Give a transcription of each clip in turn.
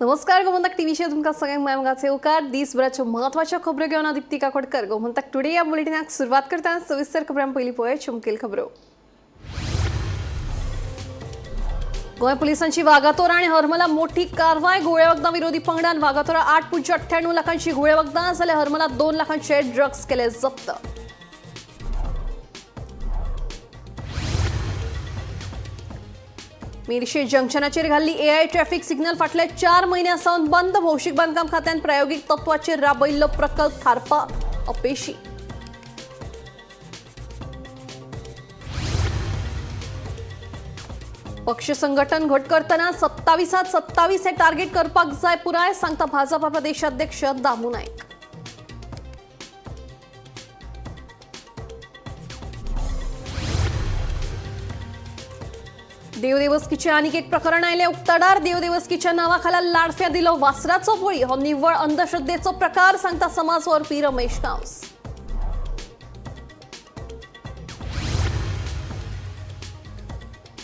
नमस्कार गोमंतक टीव्हीचे तुमका सगळ्यांक मायमगाचे उकार दिसभराच्या महत्वाच्या खबरो घेऊन दीप्ती काकोडकर गोमंतक टुडे या बुलेटिनाक सुरुवात करताना सविस्तर खबरां पहिली पळय चमकेल खबरो। गोय पोलिसांची वागातोर आणि हरमला मोठी कारवाय। गुळे वखदां विरोधी पंगडान वागातोरा 8.98 लाखांची गुळे वखदां जाल्यार हरमला 2 लाखांचे ड्रग्स केले जप्त। मिरशे जंक्शनाचेर घाल्ली एआय ट्रॅफिक सिग्नल फाटले 4 महिन्यांसावन बंद। भौशीक बांदकाम खात्यान प्रायोगिक तत्वाचेर राबयिल्लो प्रकल्प थारपाक अपेशी। पक्ष संघटन घट करतना 27 हे टार्गेट करपाक जाय पुराय, सांगता भाजपा प्रदेशाध्यक्ष दामू नाईक। देवदेवस्कीचे आनीक एक प्रकरण आयले उक्ताडार। देवदेवस्कीच्या नावाखाला लाडफ्या दिलो वासराचो बळी। हो निव्वळ अंधश्रद्धेचो प्रकार, सांगता समाजवर्पी रमेश गांवस।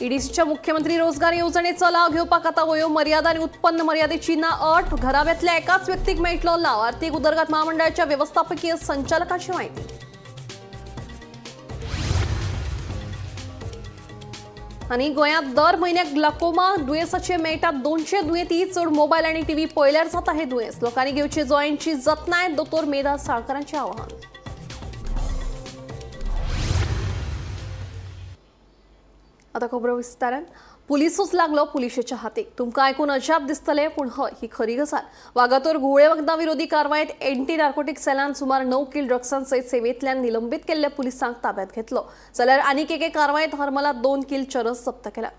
ईडीसीच्या मुख्यमंत्री रोजगार येवजणेचो लाव घेवपाक आता वयो मर्यादा आनी उत्पन्न मर्यादेची ना अट। घराब्यातल्या एकाच व्यक्तीक मेळटलो लाव। आर्थिक उदरगत महामंडळाच्या व्यवस्थापकीय संचालकाची माहिती। आणि गोयात दर महिन्याक ग्लाकोमा दुयेंसाचे मेळटात 200 दुयेंती। चड मोबाईल आणि टीव्ही पळयल्यार जाता हे दुयेंस। लोकांनी घेवची जोयांची जतनाय, दोतोर मेधा साळकारांचे आवाहन। आता खबर विस्तारान। पुलिसूच लागलो पुलिशेच्या हातीक। तुमकां आयकून अजाप दिसतले, पण हय ही खरी गजाल। वागातोर गुळे वखदां विरोधी कारवायेत एंटी नार्कोटिक सेलान सुमार 9 किल ड्रग्सांसयत सेवेंतल्यान निलंबित केल्ल्या पुलिसांक ताब्यात घेतलो। जाल्यार आनीक एके कारवायेत हरमला 2 किल चरस जप्त केला।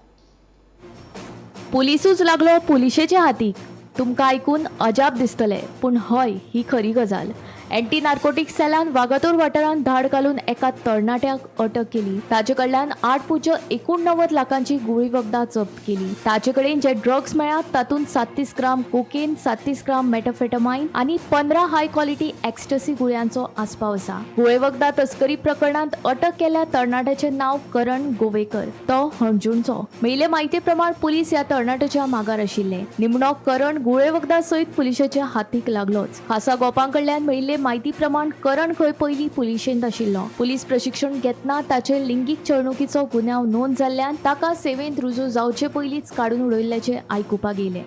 पुलिसूच लागलो पुलिशेच्या हातीक। तुमकां आयकून अजाप दिसतले, पण हय ही खरी गजाल। एंटी नार्कोटिक सेलान वागातोर वाठारांत धाड घालून एका तरणाट्याक अटक केली। ताचे कडल्यान 8.89 लाखांची गुळी वखदां जप्त केली। ताचे कडेन जे ड्रग्स मेळ्ळ्यात तातूंत 37 ग्राम कोकेन, 37 ग्राम मेटाफेटामाइन आणि 15 हाय क्वालिटी एक्स्टसी गुळयांचो आस्पाव आसा। गुळे वखदां तस्करी प्रकरणांत अटक केल्ल्या तरणाट्याचे नाव करण गोवेकर। तो हणजूणचो। मेळिल्ले माहिती प्रमाण पुलीस ह्या तरणाट्याच्या मागार आशिल्ले। निमणो करण गुळे वखदां सयत पुलिशेच्या हातीक लागलोच। खासा गोपां कडल्यान मेळिल्ले माहिती प्रमाण करण खंय पयलीं पुलिशेंत आशिल्लो। पुलीस प्रशिक्षण घेतना ताचे लिंगीक छळणुकीचो गुन्यांव नोंद जाल्ल्यान ताका सेवेंत रुजू जावचे पयलींच काडून उडयल्ल्याचे आयकुपाक येयले।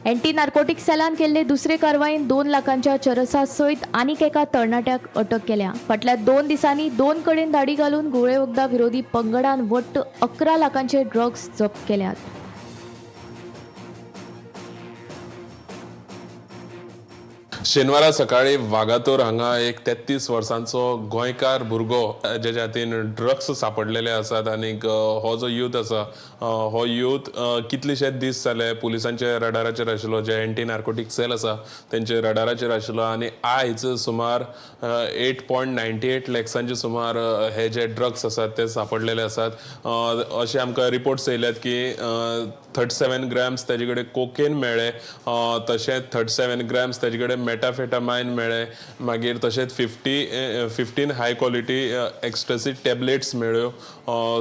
एंटी नार्कोटिक सेलान केल्ले दुसरे कारवायेन 2 लाखांच्या चरसा सयत आनीक एका तरणाट्याक अटक केल्या। फाटल्या 2 दिसांनी 2 कडेन धाडी घालून गुळे वखदां विरोधी पंगडान वट्ट 11 लाखांचे ड्रग्स जप्त केल्यात। शेनवारा सकाळी वागातोर हांगा एक 33 वर्सांचो गोंयकार भुरगो जेच्या हातीन ड्रग्स सापडलेले आसात। आनी हो जो यूथ आसा हो यूथ कितलेशेच दीस जाले पुलिसांच्या रडाराचेर आशिल्लो। जे एंटी नार्कोटिक सेल आसा तेंचे रडाराचेर आशिल्लो आणि आयज सुमार 8.98 लॅक्सांचे सुमार हे जे ड्रग्स आसात ते सापडलेले आसात। अशे आमकां रिपोर्ट्स येयल्यात की 37 ग्रॅम्स ताजे कडेन कोकेन मेळ्ळे, तशेंच 37 ग्रॅम्स ताजे कडेन मेटाफेटामाइन मेळ्ळे, मागीर तशेंच 15 हाय क्वालिटी एक्स्टसी टॅबलेट्स मेळ्ळ्यो।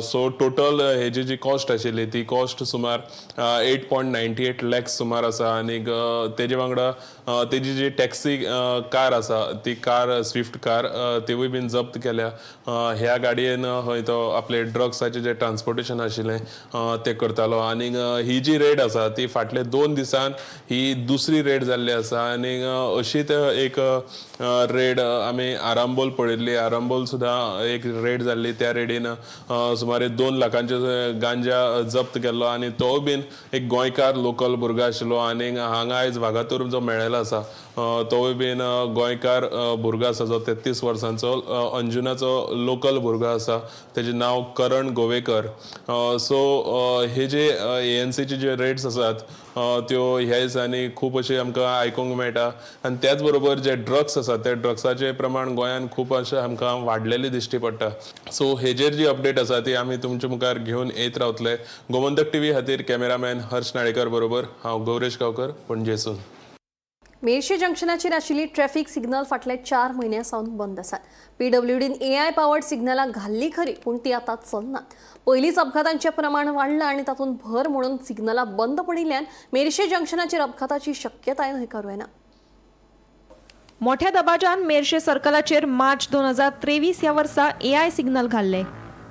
सो टोटल हेजी जी कॉस्ट आशिल्ली ती कॉस्ट सुमार 8.98 लॅक्स सुमार आसा। आनी तेजे वांगडा तेजी जी टॅक्सी कार आसा ती कार स्विफ्ट कार तिवूय बीन जप्त केल्या। ह्या गाडयेन हय तो आपले ड्रग्साचे जे ट्रान्सपोर्टेशन आशिल्लें ते करतालो। आनी ही जी रेड आसा ती फाटले 2 दिसान ही दुसरी रेड जाल्ली आसा। आनी अशीच एक रेड आमी आरांबोल पळयल्ली। आरांबोल सुद्दां एक रेड जाल्ली, त्या रेडीन सुमारे 2 लाखांचे गांजा जप्त केल्लो। आनी तो बीन एक गोंयकार लोकल भुरगो आशिल्लो। आनी हांगा आयज वागातोर जो मेळ्ळेलो आसा तोय बीन गोंयकार भुरगो आसा जो 33 वर्सांचो अंजुनाचो लोकल भुरगो आसा। तेजें नांव करण गोवेकर। सो हे जे एएनसीचे जे रेड्स आसात त्यो ह्या दिसांनी खूब अशे आमकां आयकूंक मेळटा। आनी त्याच बरोबर जे ड्रग्स आसात ते ड्रग्साचे प्रमाण गोंयान खूब अशें आमकां वाडलेले दिश्टी पडटा। सो हेजेर जी अपडेट आसा ती आमी तुमचे मुखार घेवन येत रावतले। गोमंतक टीव्ही खातीर कॅमेरामॅन हर्ष नाळेकर बरोबर हांव गौरेश गांवकर, पणजेसून। मेर्शे जंक्शनाचेर आशिल्ली ट्रॅफिक सिग्नल फाटले 4 म्हयन्यां सावन बंद आसात. PWDन AI पावर्ड सिग्नलां घाल्ली खरी, पूण ती आतां चलनात. पयलींच अपघातांचें प्रमाण वाडलां आनी तातूंत भर म्हणून सिग्नलां बंद पडिल्ल्यान मेर्शे जंक्शनाचेर अपघाताची शक्यताय न्हयकारूं येना. मोठ्या दबाज्यान मेर्शे सर्कलाचेर मार्च 2023 ह्या वर्सा AI सिग्नल घाल्ले.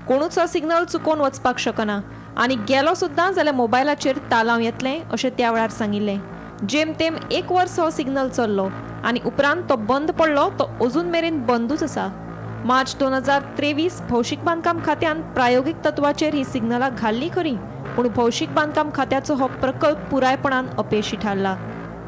कोणूच हो सिग्नल चुकोवन वचपाक शकना आनी गेलो सुद्दां जाल्यार मोबायलाचेर तालाव येतलें अशें त्या वेळार सांगिल्लें. जेमतेम 1 वर्स हो सिग्नल चल्लो आनी उपरांत तो बंद पडलो तो अजून मेरेन बंदूच आसा. मार्च 2023 भौशीक बांदकाम खात्यान प्रायोगीक तत्वाचेर ही सिग्नलां घाल्ली खरी, पूण भौशीक बांदकाम खात्याचो हो प्रकल्प पुरायपणान अपेशी थारला.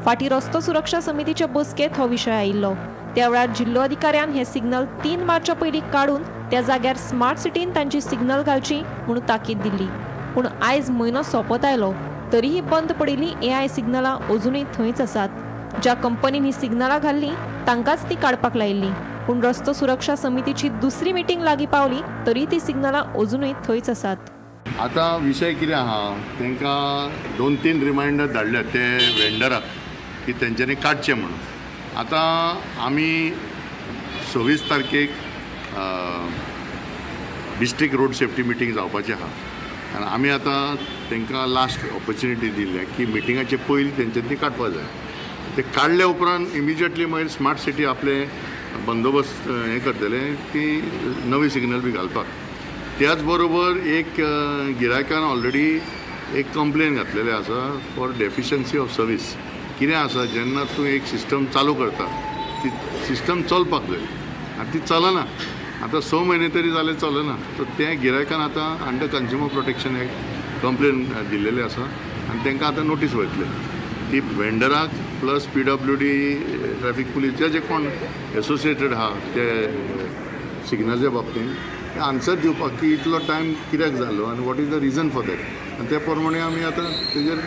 फाटीं रस्तो सुरक्षा समितीचे बसकेंत हो विशय आयिल्लो. त्या वेळार जिल्लो अधिकाऱ्यान हे सिग्नल 3 मार्चा पयलीं काडून त्या जाग्यार स्मार्ट सिटीन तांची सिग्नल घालची म्हूण ताकीद दिल्ली. पूण आयज म्हयनो सोंपत आयलो तरीही बंद पडिल्लीं AI सिग्नलां अजुनूय थंयच आसात. ज्या कंपनीन ही सिग्नलां घाल्लीं तांकांच ती काडपाक लायिल्लीं, पूण रस्तो सुरक्षा समितीची दुसरी मिटींग लागीं पावली तरी ती सिग्नलां अजुनूय थंयच आसात. आता विषय कितें आहा, तांकां 2-3 रिमांयडर धाडल्यात ते वेंडराक की तेंच्यांनी काडचें म्हणून. आतां आमी 26 तारखेक डिस्ट्रिक्ट रोड सेफ्टी मिटींग जावपाची आहा आनी आमी आतां तांकां लास्ट ऑपॉर्च्युनिटी दिल्ल्या की मिटिंगाचे पयलीं तेंच्यांनी ती काडपाक जाय. ते काडले उपरांत इमिजिएटली मागीर स्मार्ट सिटी आपले बंदोबस्त हें करतले की नवी सिग्नल बी घालपाक. त्याच बरोबर एक गिरायकान ऑलरेडी एक कंप्लेन घातलेले आसा फॉर डेफिशियन्सी ऑफ सर्वीस. कितें आसा, जेन्ना तूं एक सिस्टम चालू करता ती सिस्टम चलपाक जाय आनी ती चलना. आतां 6 म्हयने तरी जाले चलना. सो त्या गिरायकान आतां under consumer protection act complain दिल्लेली आसा आनी तांकां आतां नोटीस वयतले. ती वेंडराक प्लस PWD ट्रॅफिक पुलीस जे कोण एसोसिएटेड आहा ते सिग्नलाच्या बाबतींत ते आन्सर दिवपाक की इतलो टायम कित्याक जालो आनी what is the region for that. आनी त्या प्रमाणे आमी आतां तेजेर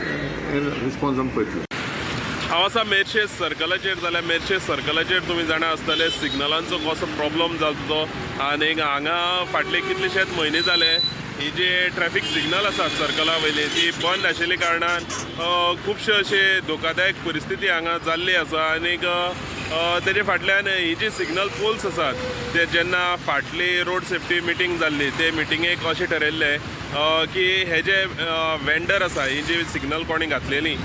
रिस्पॉन्स आमी पळयतले. हांव आसा मेर्शे सर्कलाचेर. जाल्यार मेर्शे सर्कलाचेर तुमी जाणा आसतले सिग्नलांचो कसो प्रॉब्लम जाता तो. आनी हांगा फाटले कितलेशेच म्हयने जाले ही जी ट्रॅफिक सिग्नल आसात सर्कला वयली ती बंद आशिल्ल्या कारणान खुबशे अशे धोकादायक परिस्थिती हांगा जाल्ली आसा. आनीक तेजे फाटल्यान ही जी सिग्नल पोल्स आसात ते जेन्ना फाटली रोड सेफ्टी मिटींग जाल्ली ते मिटिंगेक अशें ठरयल्लें की हे जे वेंडर आसा ही जी सिग्नल कोणी घातलेली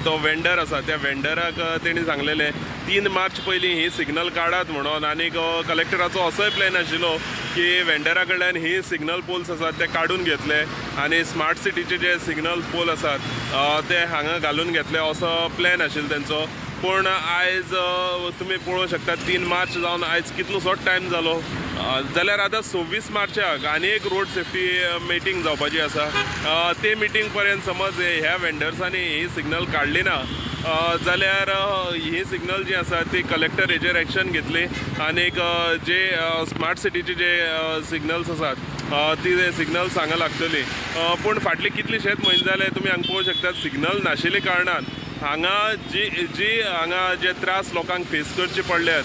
तो वेंडर आसा त्या वेंडराक तेणी सांगलेलें 3 मार्च पयलीं ही सिग्नल काडात म्हणून. आनीक कलेक्टराचो असोय प्लॅन आशिल्लो की वेंडरा कडल्यान ही सिग्नल पोल्स आसात ते काडून घेतले आनी स्मार्ट सिटीचे जे सिग्नल पोल आसात ते हांगा घालून घेतले असो प्लॅन आशिल्लो तेंचो. पूण आयज तुमी पळोवंक शकतात 3 मार्च जावन आयज कितलोसोच टायम जालो. जाल्यार आतां 26 मार्चाक आनी एक रोड सेफ्टी मिटींग जावपाची आसा. ते मिटींग पर्यंत समज ह्या वेंडर्सांनी ही सिग्नल काडली ना जाल्यार ही सिग्नल जी आसा ती कलेक्टर हेजेर एक्शन घेतली आनीक जे स्मार्ट सिटीचे जे सिग्नल्स आसात ती सिग्नल्स हांगा लागतली. पूण फाटले कितलेशेच म्हयने जाले तुमी हांगा पळोवंक शकतात सिग्नल नाशिल्ले कारणान हांगा जी हांगा जे त्रास लोकांक फेस करचे पडल्यात.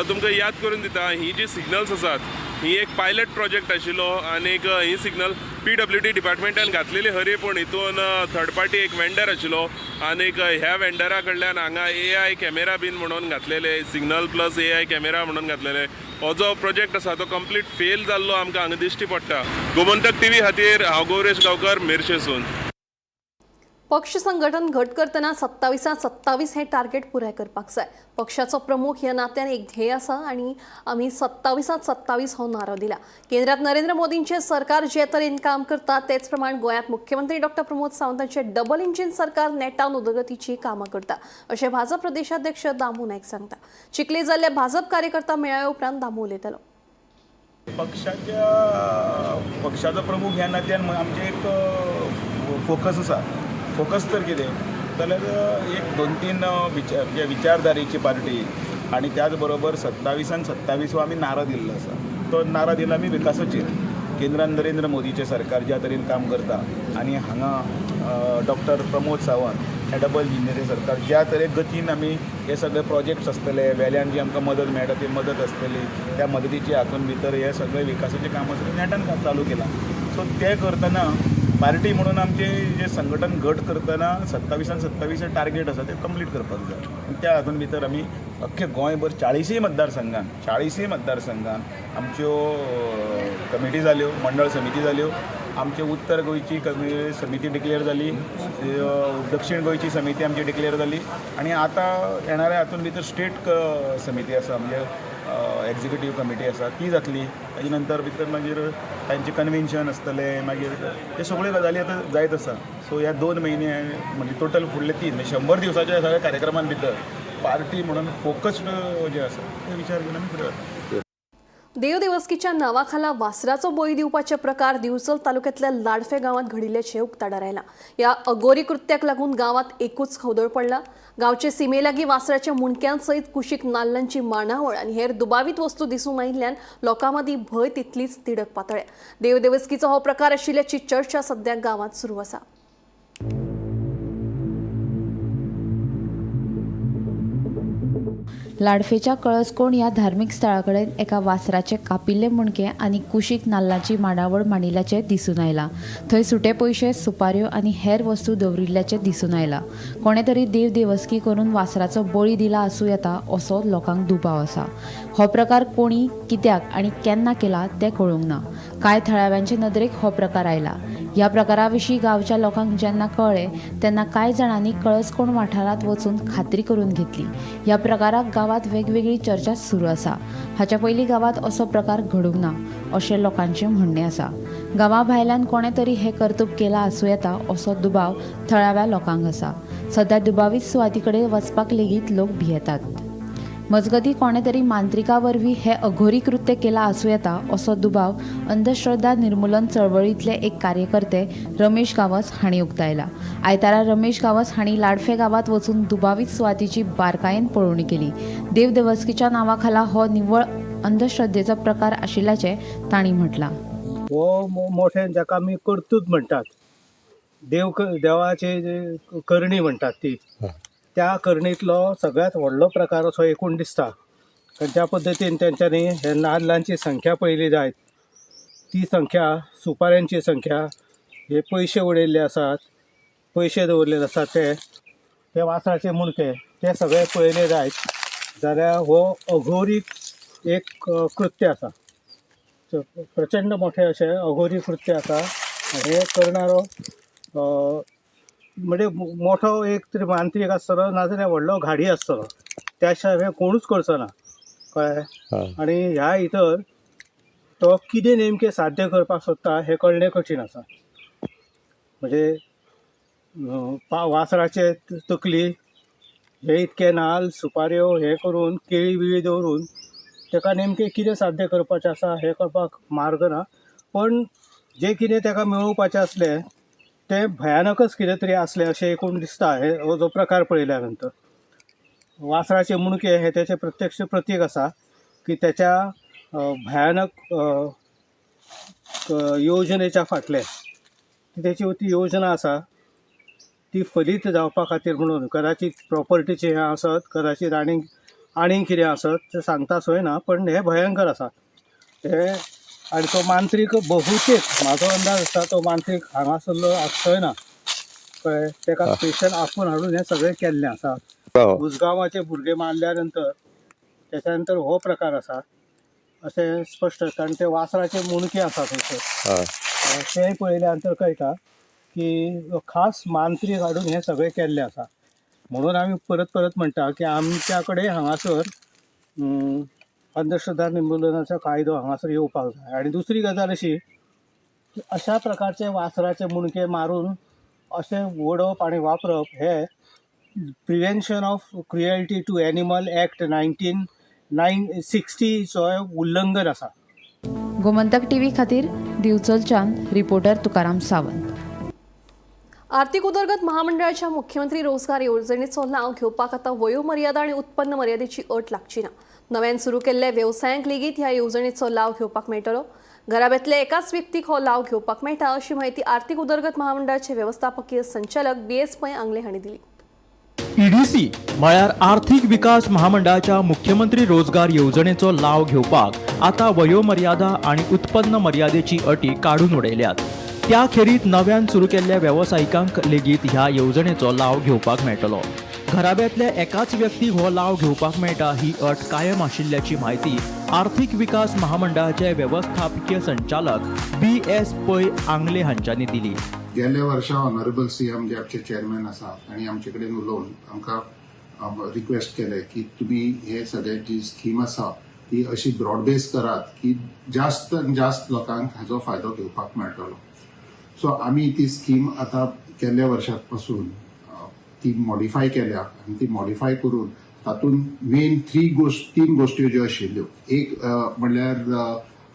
तुमकां याद करून दिता ही जी सिग्नल्स आसात ही एक पायलट प्रोजेक्ट आशिल्लो आनीक ही सिग्नल PWD डिपार्टमेंटान घातलेली खरी, पूण हितून थर्ड पार्टी एक वेंडर आशिल्लो आनीक ह्या वेंडरा कडल्यान हांगा AI कॅमेरा बीन म्हणून घातलेले सिग्नल प्लस AI कॅमेरा म्हणून घातलेले. हो जो प्रोजेक्ट आसा तो कंप्लीट फेल जाल्लो आमकां हांगा दिश्टी पडटा. गोमंतक TV खातीर हांव गौरेश गांवकर मेर्शेसून. पक्ष संघटन घट करतना 27 हे टार्गेट पुराय करपाक जाय. पक्षाचो प्रमुख ह्या नात्यान एक ध्येय आसा आनी आमी 27 हो नारो दिला. केंद्रात नरेंद्र मोदींचे सरकार जे तरेन काम करता तेच प्रमाण गोंयांत मुख्यमंत्री डॉ. प्रमोद सावंतांचे डबल इंजिन सरकार नेटान उदरगतीची कामां करता अशें भाजप प्रदेशाध्यक्ष दामू नायक सांगता. चिखले जाल्ल्या भाजप कार्यकर्ता मेळाव्या उपरांत दामू उलयतालो. पक्षाचो प्रमुख ह्या नात्यान आमचे एक फोकस आसा. फोकस तर कितें जाल्यार एक 2-3 विचारधारेची पार्टी आनी त्याच बरोबर 27 आमी नारो दिल्लो आसा. तो नारो दिला आमी विकासाचेर. केंद्रान नरेंद्र मोदीचें सरकार ज्या तरेन काम करता आनी हांगा डॉ. प्रमोद सावंत हे डबल इंजिनियरींग सरकार ज्या तरेन गतीन आमी हे सगळे प्रोजेक्ट्स आसतले वेल्यान जी आमकां मदत मेळटा ती मदत आसतली त्या मदतीची हातूंत भितर हे सगळे विकासाचें काम आसा नेटान चालू केलां. सो ते करतना पार्टी म्हणून आमचे जे संघटन घट करतना 27 टार्गेट आसा ते कंप्लीट करपाक जाय. त्या हातूंत भितर आमी अख्खे गोंयभर 40 मतदारसंघान आमच्यो कमिटी जाल्यो, मंडळ समिती जाल्यो. आमचे उत्तर गोंयची समिती डिक्लेअर जाली, दक्षिण गोंयची समिती आमची डिक्लेअर जाली आणि आतां येणाऱ्या हातूंत भितर स्टेट समिती आसा, म्हणजे एक्झिक्युटीव कमिटी आसा ती जातली. ताजे नंतर भितर मागीर तांचे कन्वेन्शन आसतलें, मागीर हे सगळ्यो गजाली आतां जायत आसा. सो ह्या 2 म्हयने म्हणजे टोटल फुडले 3 म्हणजे 100 दिवसाच्या सगळ्या कार्यक्रमां भितर पार्टी म्हणून फोकस्ड जे आसा ते विचार घेवन आमी फुडें वता. देवदेवस्कीच्या नावाखाला वासराचो बळी दिवपाचे प्रकार दिवचल तालुक्यातल्या लाडफे गावात घडिल्ल्याचे उक्ताडार आयला. या अघोरी कृत्याक लागून गावात एकूच खवदळ पडला. गावचे सीमेलागी वासराच्या मुंडक्यांसयत कुशीक नाल्लांची मांडावळ आणि हेर दुबावीत वस्तू दिसून आयिल्ल्यान लोकांमदी भय तितलीच तिडक पातळ्या. देवदेवस्कीचो हो प्रकार आशिल्ल्याची चर्चा सध्या गावात सुरू आसा. लाडफेच्या कळसकोण या धार्मिक स्थळाकडेन एका वासराचे कापिल्ले मुणके आणि कुशीक नाल्लाची मांडावळ मांडिल्ल्याचे दिसून आयला. थंय सुटे पयशे, सुपाऱ्यो आणि हेर वस्तू दवरिल्ल्याचे दिसून आयला. कोणे तरी देवदेवस्की करून वासराचो बळी दिला आसूं येता असो लोकांक दुबाव आसा. हो प्रकार कोणी, कित्याक आणि केन्ना केला तें कळूंक ना. कांय थळाव्यांचे नदरेक हो प्रकार आयला. ह्या प्रकारा विशीं गांवच्या लोकांक जेन्ना कळ्ळें तेन्ना कांय जाणांनी कळसकोण वाठारांत वचून खात्री करून घेतली. ह्या प्रकाराक गांवांत वेगवेगळी चर्चा सुरू आसा. हाच्या पयलीं गांवांत असो प्रकार घडूंक ना अशें लोकांचें म्हणणें आसा. गांवा भायल्यान कोणे तरी हे कर्तूब केला आसूं येता असो दुबाव थळाव्या लोकांक आसा. सध्या दुबावीत सुवाती कडेन वचपाक लेगीत लोक भियेतात. मजगतीं कोणे तरी मांत्रिका वरवीं हे अघोरी कृत्य केला आसूं येता असो दुबाव अंधश्रद्धा निर्मुलन चळवळींतले एक कार्यकर्ते रमेश गावस हांणी उक्तायला. आयतारा रमेश गावस हांणी लाडफे गांवांत वचून दुबावीत सुवातीची बारकायेन पळोवणी केली. देवदेवस्कीच्या नांवाखाला हो निव्वळ अंधश्रद्धेचो प्रकार आशिल्ल्याचें तांणी म्हटलां. हो मोठे जाका आमी कर्तूत म्हणटात, देवाचे जे करणी म्हणटात ती, त्या करणींतलो सगळ्यात व्हडलो प्रकार असो एकूण दिसता. ज्या पद्दतीन तेंच्यांनी हे नाल्लांची संख्या पळयली जायत, ती संख्या, सुपाऱ्यांची संख्या, हे पयशे उडयल्ले आसात, पयशे दवरलेले आसात ते वासराचे मुणके, ते सगळे पळयले जायत जाल्यार हो अघोरी एक कृत्य आसा. प्रचंड मोठे अशें अघोरी कृत्य आसा. हे करणारो म्हणजे मोठो एक तरी मांत्रीक आसतलो, नाजाल्यार व्हडलो घाडी आसतलो, त्या शिवाय हें कोणूच करचो ना, कळ्ळें. आनी ह्या भितर तो कितें नेमकें साध्य करपाक सोदता हें कळणें कठीण आसा. म्हणजे वासराचे तकली हे इतके नाल्ल, सुपाऱ्यो हे करून, केळी बिळी दवरून ताका नेमकें कितें साध्य करपाचें आसा हें कळपाक मार्ग ना. पण जें कितें ताका मेळोवपाचें आसलें तें भयानकच कितें तरी आसलें अशें एकूण दिसता हो जो प्रकार पळयल्या नंतर. वासराचे मुणके हे त्याचे प्रत्यक्ष प्रतीक आसा की त्याच्या भयानक योजनेच्या फाटले त्याची ती योजना आसा ती फलीत जावपा खातीर म्हणून कदाचित प्रॉपर्टीचे हें आसत, कदाचित आनीक कितें आसत तें सांगता सोय ना, पण हे भयंकर आसा हे. आनी तो मांत्रीक बहुतेक म्हाजो अंदाज आसता तो मांत्रीक हांगासरलो आसचोय ना, कळ्ळें. ताका स्पेशल आपूण हाडून हें सगळें केल्लें आसा. उसगांवाचे भुरगे मारल्या नंतर त्याच्या नंतर हो प्रकार आसा अशें स्पश्ट आसता. आनी ते वासराचे मुणके आसा थंयसर, तेंय पळयल्या नंतर कळटा की खास मांत्रीक हाडून हें सगळें केल्लें आसा. म्हणून आमी परत परत म्हणटा की आमच्या कडेन हांगासर अंधश्रद्धा निर्मुलनाचो कायदो हांगासर येवपाक जाय. आनी दुसरी गजाल अशी की अशा प्रकारचे वासराचे मुणके मारून अशें वडप आनी वापरप हे prevention of cruelty to animal act 1960चो उल्लंघन आसा. गोमंतक टीव्ही खातीर दिवचलच्यान रिपोर्टर तुकाराम सावंत. आर्थिक उदरगत महामंडळाच्या मुख्यमंत्री रोजगार योजनेचो लाव घेवपाक आतां वयोमर्यादा आनी उत्पन्न मर्यादेची अट लागची ना. नव्यान सुरू केल्ल्या वेवसायांक लेगीत ह्या येवजणेचो लाव घेवपाक मेळटलो. घराब्यांतल्या एकाच व्यक्तीक हो लाव घेवपाक मेळटा अशी माहिती आर्थिक उदरगत महामंडळाचे व्यवस्थापकीय संचालक BS पै आंगले हांणी दिली. EDC म्हळ्यार आर्थिक विकास महामंडळाच्या मुख्यमंत्री रोजगार येवजणेचो लाव घेवपाक आता वयोमर्यादा आणि उत्पन्न मर्यादेची अटी काढून उडयल्यात. त्या खेरीत नव्यान सुरू केल्ल्या वेवसायिकांक लेगीत ह्या येवजणेचो लाव घेवपाक मेळटलो. घराब्यातल्या एकाच व्यक्तीक हो लाव घेवपाक मेळटा ही अट कायम आशिल्ल्याची म्हायती आर्थीक विकास महामंडळाचे व्यवस्थापकीय संचालक BS पै आंगले हांच्यांनी दिली. गेल्या वर्सा ऑनरेबल CM जे आमचे चेअरमॅन आसा आणि आमचे कडेन उलोवन आमकां रिक्वेस्ट केले की तुम्ही हे सगळे जी स्कीम आसा ती अशी ब्रॉड बेस करात की जास्त जास्त लोकांक हाजो फायदो घेवपाक मेळटलो. सो आमी ती स्कीम आता गेल्या वर्षापासून ती मॉडिफाय केल्या आणि ती मॉडिफाय करून तातूंत मेन तीन गोष्टी ज्यो आशिल्ल्यो. एक म्हणल्यार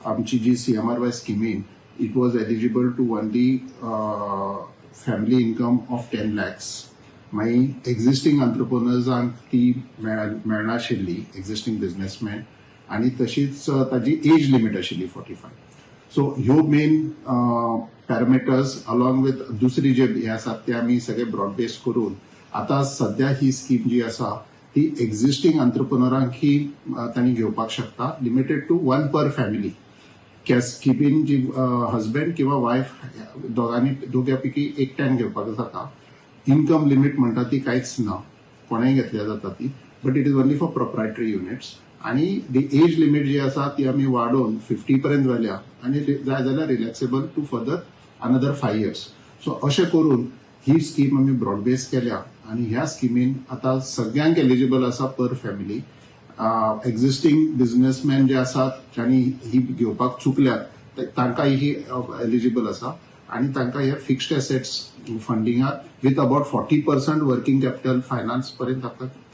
आमची जी CMRY स्किमीन it was eligible to only family income of 10 lakhs. मागीर एक्झिस्टींग एंटरप्रेन्युअर्सांक ती मेळनाशिल्ली, एक्झिस्टींग बिझनेसमॅन, आणि तशीच ताजी एज लिमीट आशिल्ली 45. सो ह्यो मेन पॅरामिटर्स अलॉंग विथ दुसरी जे हे आसात ते आमी सगळे ब्रॉड बेस करून आता सध्या ही स्कीम जी आसा ती एक्झिस्टींग एंटरप्रेन्युअरांक ही तांणी घेवपाक शकता, लिमिटेड टू 1 per फॅमिली. स्किमीन जी हजबंड किंवा वायफ दोग्या पैकी एकट्यान घेवपाक जाता. इन्कम लिमीट म्हणटा ती कांयच ना, कोणाय घेतल्या जाता ती, but it is only for proprietary units. आणि दी एज लिमीट जी आसा ती आमी वाडोवन 50 पर्यंत व्हेल्या आणि जाय जाल्यार relaxable to further another 5 years. So अशें करून ही स्कीम आमी ब्रॉड बेस केल्या आणि ह्या स्किमीन आता सगळ्यांक एलिजिबल आसा पर फॅमिली. एक्झिस्टींग बिझनेसमॅन जे आसात ज्यांनी ही घेवपाक चुकल्यात तांकां ही एलिजिबल आसा आणि तांकां हे फिक्स्ड एसेट्स फंडिंगाक with about 40% working capital finance पर्यंत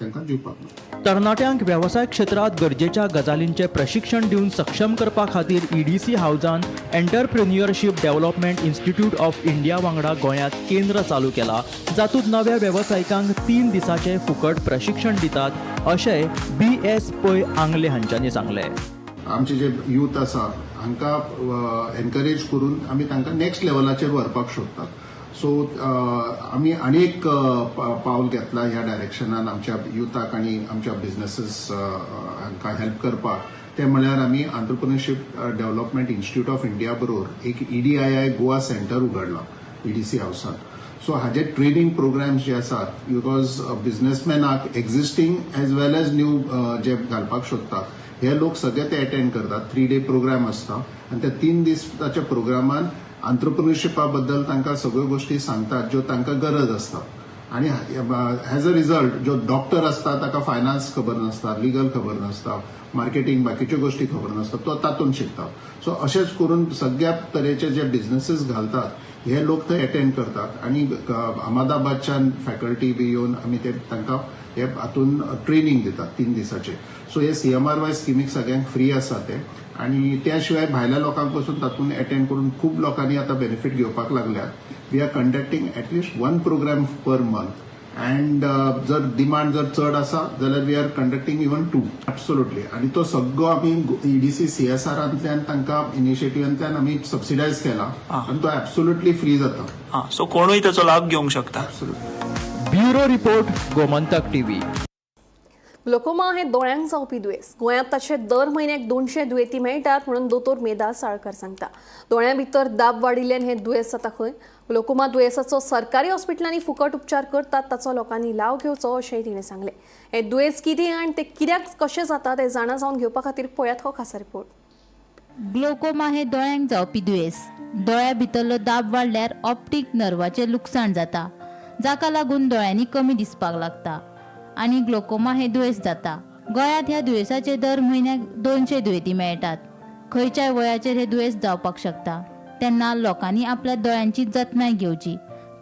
तांकां दिवपाक मेळटा. तरणाट्यांक वेवसाय क्षेत्रात गरजेच्या गजालींचे प्रशिक्षण दिवन सक्षम करपा खातीर EDC हावजान entrepreneurship development institute of India वांगडा गोंयांत केंद्र चालू केला, जातूंत नव्या वेवसायिकांक 3 दिसांचे फुकट प्रशिक्षण दितात अशें BS पै आंगले हांच्यांनी सांगले. आमचे जे यूथ आसा हांकां एनकरेज करून आमी तांकां नेक्स्ट लेवलाचेर व्हरपाक सोदतात. सो आमी आनीक पावल घेतला ह्या डायरेक्शनान आमच्या युथाक आणि आमच्या बिझनेसीस हांकां हेल्प करपाक. ते म्हळ्यार आमी entrepreneurship development institute of India बरोबर एक EDII गोवा सेंटर उगडला EDC हावसान. सो हाजे ट्रेनिंग प्रोग्राम्स जे आसात बिकॉज बिझनेसमॅनाक existing as well as new जे घालपाक सोदतात हे लोक सगळे ते अटेंड करतात. 3 day प्रोग्राम आसता आणि त्या 3 दिसाच्या प्रोग्रामान एंटरप्रेन्युअरशिपा बद्दल तांकां सगळ्यो गोष्टी सांगतात ज्यो तांकां गरज आसता. आणि एज अ रिझल्ट जो डॉक्टर आसता ताका फायनान्स खबर नासता, लिगल खबर नासता, मार्केटिंग बाकीच्यो गोष्टी खबर नासता, तो तातूंत शिकता. सो अशेंच करून सगळ्या तरेचे जे बिझनेसीस घालतात हे लोक थंय अटेंड करतात आणि अहमदाबादच्यान फॅकल्टी बी येवन आमी ते तांकां हे हातून ट्रेनिंग दितात 3 दिसाचे. सो हे CMRY स्किमीक सगळ्यांक फ्री आसा ते, आणि त्या शिवाय भायल्या लोकांक पासून तातूंत अटेंड करून खूब लोकांनी आता बेनिफीट घेवपाक लागल्यात. We are conducting at least 1 program per month, and जर डिमांड जर चड आसा जाल्यार we are conducting even 2. Absolutely. आणि तो सगळो आमी EDC CSRंतल्यान तांकां इनिशिएटिव्हांतल्यान आमी सबसिडायज केला आणि तो एब्सोल्युटली फ्री जाता. सो कोणूय त्याचो लाभ घेवंक शकता. Bureau report, Gomantak TV. Glaucoma हे दोळ्यांक जावपी दुयेंस. गोंयांत ताचे दर म्हयन्याक 200 दुयेंती मेळटात म्हणून दोतोर मेधा साळकर सांगता. दोळ्यां भितर दाब वाडिल्ल्यान हे दुयेंस जाता खंय. ग्लोकोमा दुयेंसाचो सरकारी हॉस्पिटलांनी फुकट उपचार करतात, ताचो लोकांनी लाव घेवचो अशेंय तिणें सांगलें. हे दुयेंस कितें आनी ते कित्याक कशें जाता ते जाणा जावन घेवपा खातीर पळयात हो खासा रिपोर्ट. ग्लोकोमा हे दोळ्यांक जावपी दुयेंस. दोळ्या भितरलो दाब वाडल्यार ऑप्टीक नर्वाचें लुकसाण जाता, जाका लागून दोळ्यांनी कमी दिसपाक लागता आणि ग्लोकोमा हे दुयेंस जाता. गोंयांत ह्या दुयेंसाचे दर म्हयन्याक 200 दुयेंती मेळटात. खंयच्याय वयाचेर हे दुयेंस जावपाक शकता, तेन्ना लोकांनी आपल्या दोळ्यांची जतनाय घेवची.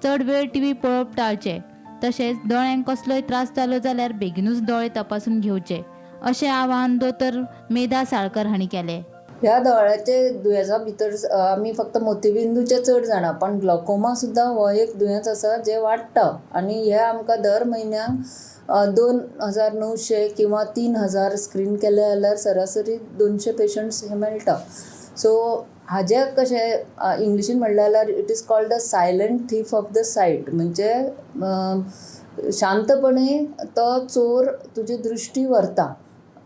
चड वेळ TV पळोवप टाळचे. तशेंच दोळ्यांक कसलोय त्रास जालो जाल्यार बेगीनूच दोळे तपासून घेवचे अशें आवाहन दोतोर मेधा साळकर हांणी केलें. ह्या दोळ्याचे दुयेंसा भितर आमी फक्त मोतीबिंदूचे चड जाणा, पण ग्लोकोमा सुद्दां हो एक दुयेंस आसा जे वाडटा आणि हे आमकां दर म्हयन्याक 2,900 किंवा 3,000 स्क्रीन केले जाल्यार सरासरी 200 पेशंट्स हे मेळटा. सो हाजे कशें इंग्लिशीन म्हणलें जाल्यार it is called the silent thief of the sight. म्हणजे शांतपणे तो चोर तुजी दृश्टी व्हरता.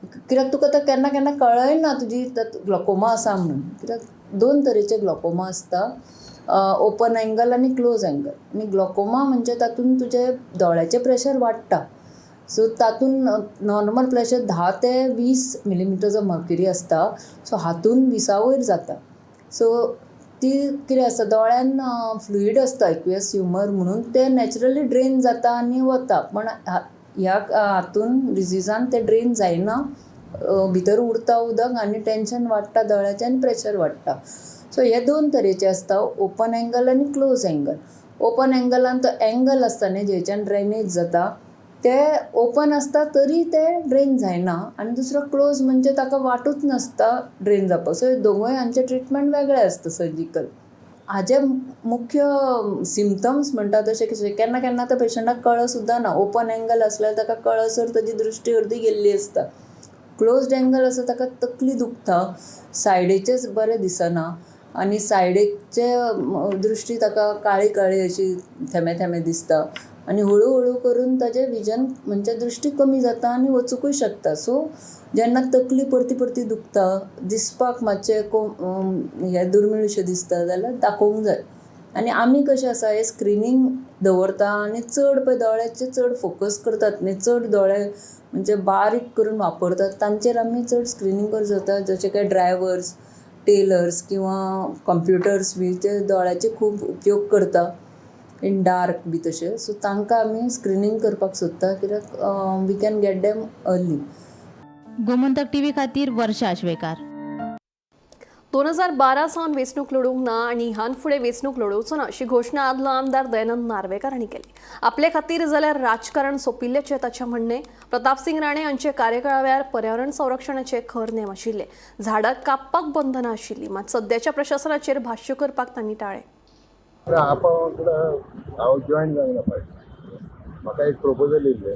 कित्याक तुका तो केन्ना केन्ना कळय ना तुजी ग्लोकोमा आसा म्हणून. कित्याक 2 तरेचे ग्लोकोमा आसता, ओपन एंगल आणि क्लोज एंगल. आणि ग्लोकोमा म्हणजे तातूंत तुजे दोळ्याचें प्रेशर वाडटा सो तातून नॉर्मल प्रेशर 10 ते 20 मिलीमिटरचो मर्क्युरी आसता. सो हातून 20 वयर जाता. सो ती कितें आसता, दोळ्यान फ्लुईड आसता एक्वियस ह्युमर म्हणून, ते नॅचरली ड्रेन जाता आनी वता. पण ह्या हातून डिजीजान ते ड्रेन जायना, भितर उरता उदक आनी टेन्शन वाडटा दोळ्याचें आनी प्रेशर वाडटा. सो हे 2 तरेचे आसता, ओपन एंगल आनी क्लोज एंगल. ओपन एंगलान तो एंगल आसता न्ही जेच्यान ड्रेनेज जाता, ते ओपन आसता तरी ते ड्रेन जायना, आनी दुसरो क्लोज म्हणजे ताका वाटूच नासता ड्रेन जावपाक. सो दोगूय हांचे ट्रिटमेंट वेगळे आसता सर्जिकल. हाजे मुख्य सिम्पटम्स म्हणटा तशें कशें, केन्ना केन्ना त्या पेशंटाक कळ सुद्दां ना. ओपन एंगल आसल्यार ताका कळसर ताची दृश्टी अर्दी गेल्ली आसता. क्लोज्ड एंगल आसा ताका तकली दुखता, सायडीचेच बरें दिसना आनी सायडीचे दृश्टी ताका काळी काळी अशी थेमे थेमे दिसता आनी हळू हळू करून ताजें विजन म्हणजे दृश्टी कमी जाता आनी वचूंकूय शकता. सो जेन्ना तकली परती परती दुखता, दिसपाक मातशें हे दुर्मिळशें दिसता जाल्यार दाखोवंक जाय. आनी आमी कशें आसा, हे स्क्रिनींग दवरता आनी चड पळय दोळ्याचे चड फोकस करतात न्ही, चड दोळे म्हणजे बारीक करून वापरतात, तांचेर आमी चड स्क्रिनींग करूं जाता. जशे काय ड्रायव्हर्स, टेलर्स किंवा कंप्युटर्स बी ते दोळ्याचे खूब उपयोग करता इन डार्क बी तशें. सो तांकां आमी स्क्रिनींग करपाक सोदता, कित्याक we can get them early. Gomantak TV खातीर वर्षा आशवेकार. 2012 सावन वेंचणूक लढवंक ना आनी ह्यान फुडें वेंचणूक लढोवचो ना अशी घोशणा आदलो आमदार दयानंद नार्वेकार हांणी केली. आपले खातीर जाल्यार राजकारण सोंपिल्लेचें ताचें म्हणणें. प्रतापसिंग राणे हांचे कार्यकाळा वेळार पर्यावरण संरक्षणाचे खर नेम आशिल्ले. झाडां कापपाक बंधनां आशिल्लीं, मात सद्याच्या प्रशासनाचेर भाश्य करपाक तांणी टाळ्ळें. हांव जॉयन जावंक ना पाहिजे. म्हाका एक प्रपोजल येयल्लें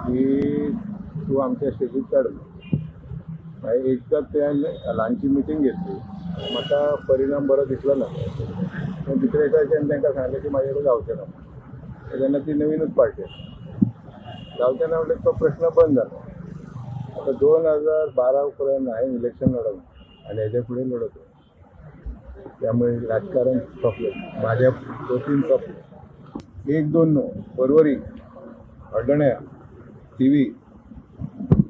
की तूं आमच्या स्टेजीर चड. एकदां तुवें ल्हानशी मिटींग घेतली, म्हाका परिणाम बरो दिसलो ना. दुसऱ्या दिसाच्यान तांकां सांगलें की म्हाजे कडेन जावचें ना. तेन्ना ती नवीनच पार्टी जावचें ना म्हणल्यार तो प्रश्न बंद जालो. आतां 2012 उपरांत हांवें इलेक्शन लडोवंक आनी हेजे फुडें लडोवंक, त्यामुळे राजकारण सोंपलें, म्हाज्या वतीन सोंपलें. 1-2 न्हू, परवरी, हड्डोण्या, थिवी,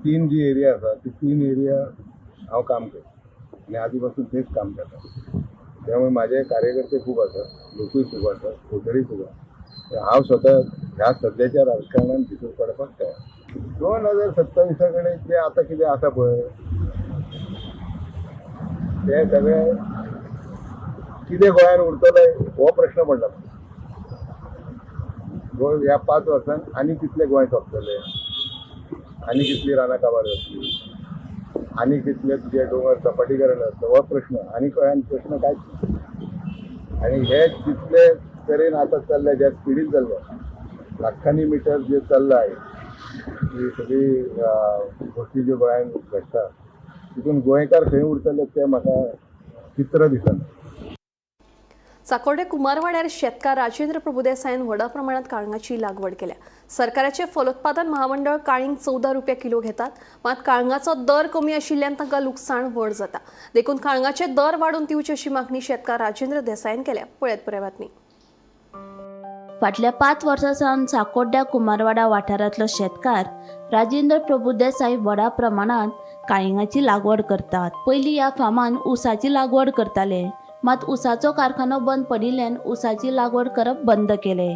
3 जी एरिया आसा ती 3 एरिया हांव काम करता आनी आदी पासून तेच काम करता. त्यामुळे म्हाजे कार्यकर्ते खूब आसा, लोकूय खूब आसा, वोटरूय खूब आसा. हांव स्वता ह्या सद्याच्या राजकारणान भितर पडपाक तयार. 2027 कडेन जे आतां कितें आसा पळय ते सगळें कितें गोंयान उरतलें हो प्रश्न पडला. ह्या 5 वर्सांत आनी कितले गोंय सोंपतले, आनी कितली रानां काबार जातली, आनी कितले तुजे दोंगर सपाटीकरण जातलो हो प्रश्न. आनी गोंयान प्रश्न कांयच ना. आनी हे जितले तरेन आतां चल्ल्या, ज्या स्पिडीन चल्ल्या, लाखांनी मिटर जे चल्लां ही सगळी गोश्टी ज्यो गोंयान घडटा तितून गोंयकार खंय उरतले ते म्हाका चित्र दिसना. साकोडे कुमारवाड्यार शेतकार राजेंद्र प्रभुदेसायन व्हड प्रमाणात काळंगाची लागवड केल्या. सरकाराचे फलोत्पादन महामंडळ काळींग 14 रुपये किलो घेतात, मात काळंगाचो दर कमी आशिल्ल्यान तांकां लुकसाण व्हड जाता. देखून काळंगाचे दर वाडोवन दिवची अशी मागणी शेतकार राजेंद्र देसायन केल्या. पळयत पुराय बातमी. फाटल्या 5 वर्सां सावन साकोड्ड्या कुमारवाडा वाठारांतलो शेतकार राजेंद्र प्रभुदेसाय व्हडा प्रमाणात काळिंगाची लागवड करतात. पयलीं ह्या फार्मान ऊसाची लागवड करताले, मात ऊसाचो कारखानो बंद पडिल्ल्यान ऊसाची लागवड करप बंद केले.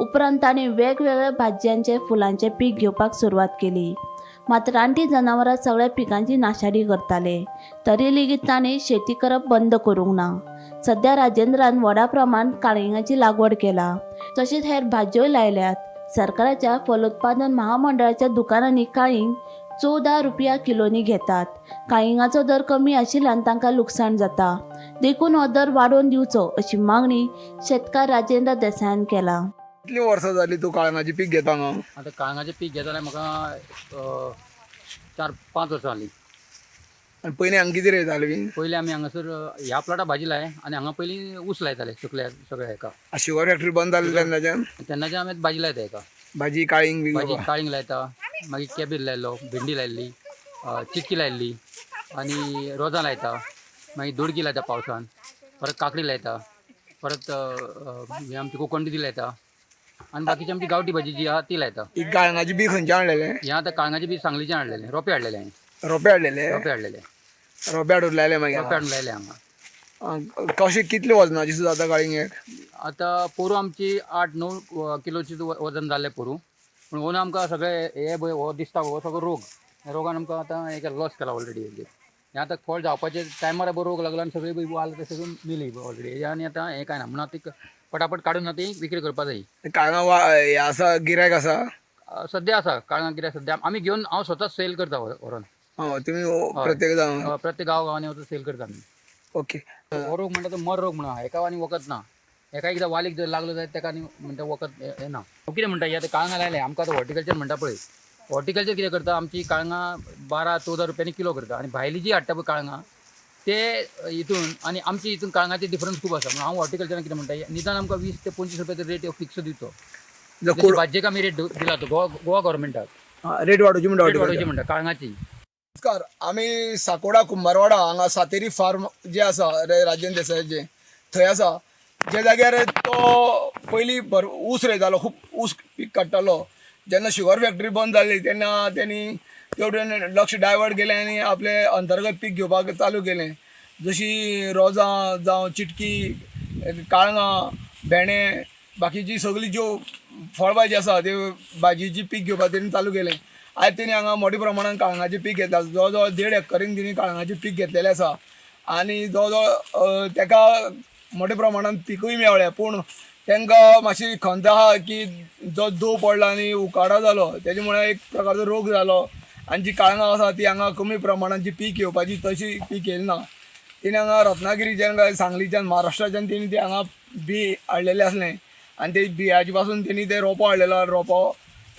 उपरांत ताणें वेगवेगळ्या भाज्यांचे फुलांचे पीक घेवपाक सुरवात केली. मात रानटी जनावरां सगळ्या पिकांची नाशाडी करताले, तरी लेगीत ताणें शेती करप बंद करूंक ना. सध्या राजेंद्रान व्हडा प्रमाणात काळिंगाची लागवड केला, तशेंच हेर भाज्योय लायल्यात. सरकाराच्या फलोत्पादन महामंडळाच्या दुकानांनी काळींग 14 रुपया किलोनी घेतात. काळिंगाचो दर कमी आशिल्ल्यान तांकां लुकसाण जाता. देखून हो दर वाडोवन दिवचो अशी मागणी शेतकार राजेंद्र देसायान केला. कितली वर्सां जाली तूं काळंगाचें पीक घेता न्हू? आतां काळंगाचें पीक घेता जाल्यार म्हाका 4-5 वर्सां जालीं. आनी पयलीं हांगा कितें रोयताले बी? पयलीं आमी हांगासर ह्या प्लॉटाक भाजी लाय आनी हांगा पयलीं ऊस लायताले सगळ्या हेका. शुगर फॅक्टरी बंद जाल्ल्यान तेन्नाच्यान आमी भाजी लायता हेका. भाजी काळींग बी भाजी काळींग लायता, मागीर कॅबेज लायलो, भेंडी लायल्ली, चिटकी लायल्ली आनी रोजां लायता, मागीर दोडकी लायता पावसान, परत काकडी लायता, परत हे आमची कोकण दुदी लायता आणि बाकीची आमची गावठी भाजी जी आहे ती लायता. ही काळंगाची बी खंयचे हाडलेले हे आता काळंगाचे बी सांगलीचे हाडलेले, रोपे हाडलेले आहे. रोपे हाडलेले रोपे हाडलेले, रोपे हाडून लायले मागीर रोपे हाडून लायले हांगा. कशें कितले वजनाची सुद्दां जाता काळिंगेक? आता पोरू आमची 8-9 किलोची वजन जाल्ले पोरू. पूण ओन आमकां सगळे हे हो दिसता हो सगळो रोग. ह्या रोगान आमकां आतां हे लॉस केला ऑलरेडी. हे आतां फळ जावपाचे टायमार बरो रोग लागला आनी सगळे वाल ते सगळे मिली ऑलरेडी. आनी आतां हे काय ना म्हणून आतां पटापट काडून आतां विक्री करपा जाय. काळंगा हे आसा गिरायक आसा? सद्या आसा काळंगा कित्याक सद्या आमी घेवन हांव स्वता सेल करता व्हरोन. तुमी प्रत्येक जावन प्रत्येक गांवांनी वचून सेल करता आमी. ओके. हो रोग म्हणटा तो मर रोग म्हणा, एका आनी वखद ना. एका एकदां वालीक जर लागलो जाल्यार तेका आनी म्हणटा वखद हे ना. कितें म्हणटा हे आतां काळंगा लायले आमकां आतां हॉर्टिकल्चर म्हणटा पळय. हॉर्टिकल्चर कितें करता आमची काळंगा 12-14 रुपयांनी किलो करता. आनी भायली जी हाडटा पळय काळंगा ते हितून आनी आमची हितून काळंगाचे डिफरन्स खूब आसा. म्हणून हांव हॉर्टिकल्चरान कितें म्हणटा निदान आमकां 20 ते 25 रुपयाचो रेट फिक्स दितो. भाजयेक आमी रेट दिला तो गोवा गव्हर्मेंटाक. रेट वाडोवची म्हणटा काळंगाची. नमस्कार. आमी साकोडा कुंभारवाडा हांगा सातेरी फार्म जे आसा राजेंद्र देसायाचें थंय आसा. जे जाग्यार तो पयलीं ऊस रोयतालो, खूब ऊस पीक काडटालो. जेन्ना शुगर फॅक्टरी बंद जाली तेन्ना तेणी तेवटेन लक्ष डायवर्ट केलें आनी आपले अंतर्गत पीक घेवपाक चालू केलें. जशी रोजां जावं चिटकी, काळंगां, भेंडे, बाकीची सगळी ज्यो फळभाजी आसा त्यो भाजीची पीक घेवपाक तेणी चालू केलें. आयज तेणी हांगा मोठ्या प्रमाणान काळंगाचें पीक घेतला. जवळ जवळ 1.5 एकरीन तेणी काळंगाचें पीक घेतलेलें आसा. आनी जवळ जवळ तेका मोठ्या प्रमाणान पिकूय मेवलें. पूण तांकां मातशी खंत आहा की जो दव पडला आनी उकाडो जालो तेजे मुळे एक प्रकारचो रोग जालो. आनी जी काळंगां आसा ती हांगा कमी प्रमाणान जी पीक येवपाची तशी पीक येयली ना. तेणी हांगा रत्नागिरीच्यान काय सांगलीच्यान महाराष्ट्राच्यान तेणी ते हांगा बी हाडलेलें असलें. आनी ते बियाचे पासून तेणी ते रोपो हाडलेलो. रोपो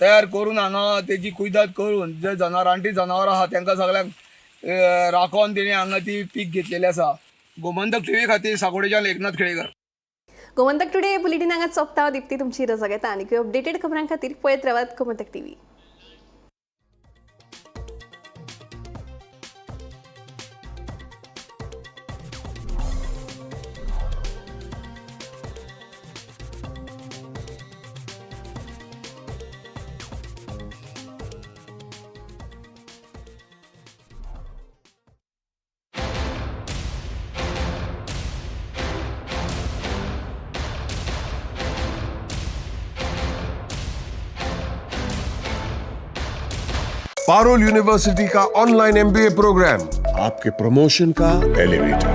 तयार करून हांगा तेजी कुयदाद करून जे रानटी जनावरां आहा तांकां सगळ्यांक राखोन तेणी हांगा ती पीक घेतलेली आसा. गोमंतक टीव्ही खातीर साकोडेच्यान एकनाथ खेडेकर. गोमंतक टुडे बुलेटिन हांगा सोंपता. दिप्ती तुमची रजा घेता आनी अपडेटेड खबरां खातीर पळयत रावात गोमंतक टीव्ही. पारुल यूनिवर्सिटी का ऑनलाइन MBA प्रोग्राम आपके प्रमोशन का एलिवेटर.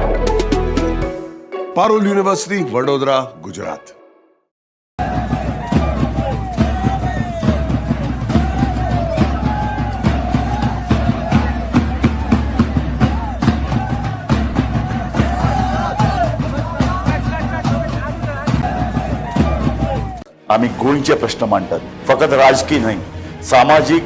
पारुल यूनिवर्सिटी, वडोदरा, गुजरात. आम्ही गोंयचे प्रश्न मांडतात, फकत राजकीय नाही, सामाजिक